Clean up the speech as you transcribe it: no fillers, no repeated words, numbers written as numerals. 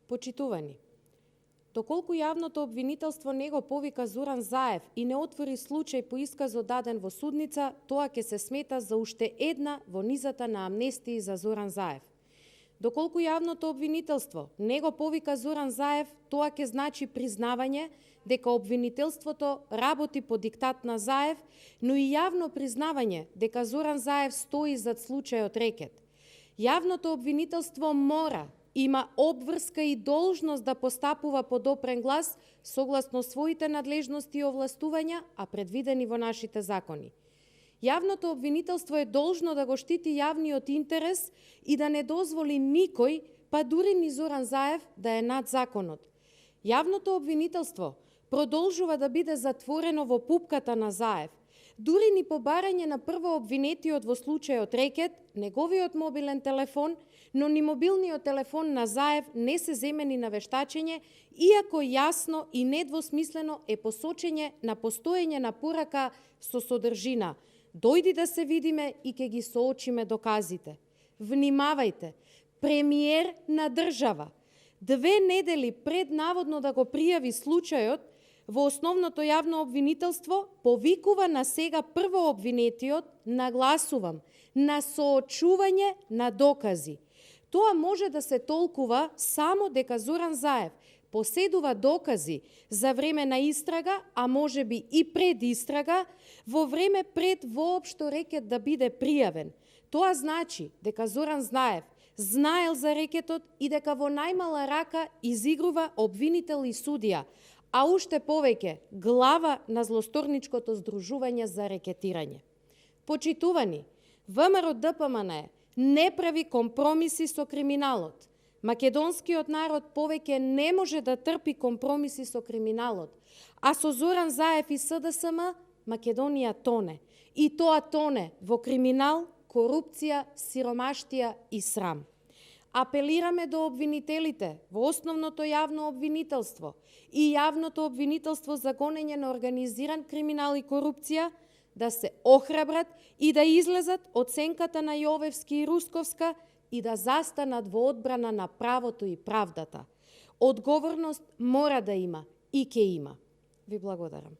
Почитувани, доколку јавното обвинителство не го повика Зоран Заев и не отвори случај по исказот даден во судница, тоа ќе се смета за уште една во низата на амнестии за Зоран Заев. Доколку јавното обвинителство не го повика Зоран Заев, тоа ќе значи признавање дека обвинителството работи по диктат на Заев, но и јавно признавање дека Зоран Заев стои зад случајот рекет. Јавното обвинителство има обврска и должност да постапува по допрен глас согласно своите надлежности и овластувања, а предвидени во нашите закони. Јавното обвинителство е должно да го штити јавниот интерес и да не дозволи никој, па дури ни Зоран Заев, да е над законот. Јавното обвинителство продолжува да биде затворено во пупката на Заев. Дури ни по барање на прво обвинетиот во случајот рекет, неговиот мобилен телефон, но ни мобилниот телефон на Заев не се земени на вештачење, иако јасно и недвосмислено е посочење на постоење на порака со содржина: дојди да се видиме и ќе ги соочиме доказите. Внимавајте, премиер на држава 2 недели пред наводно да го пријави случајот во основното јавно обвинителство, повикува на сега прво обвинетиот, нагласувам, на соочување на докази. Тоа може да се толкува само дека Зоран Заев поседува докази за време на истрага, а може би и пред истрага, во време пред воопшто рекет да биде пријавен. Тоа значи дека Зоран Заев знаел за рекетот и дека во најмала рака изигрува обвинител и судија, а уште повеќе глава на злосторничкото здружување за рекетирање. Почитувани, ВМРО-ДПМНЕ не прави компромиси со криминалот. Македонскиот народ повеќе не може да трпи компромиси со криминалот, а со Зоран Заев и СДСМ Македонија тоне. И тоа тоне во криминал, корупција, сиромаштија и срам. Апелираме до обвинителите во основното јавно обвинителство и јавното обвинителство за гонење на организиран криминал и корупција да се охрабрат и да излезат од сенката на Јовевски и Русковска и да застанат во одбрана на правото и правдата. Одговорност мора да има и ќе има. Ви благодарам.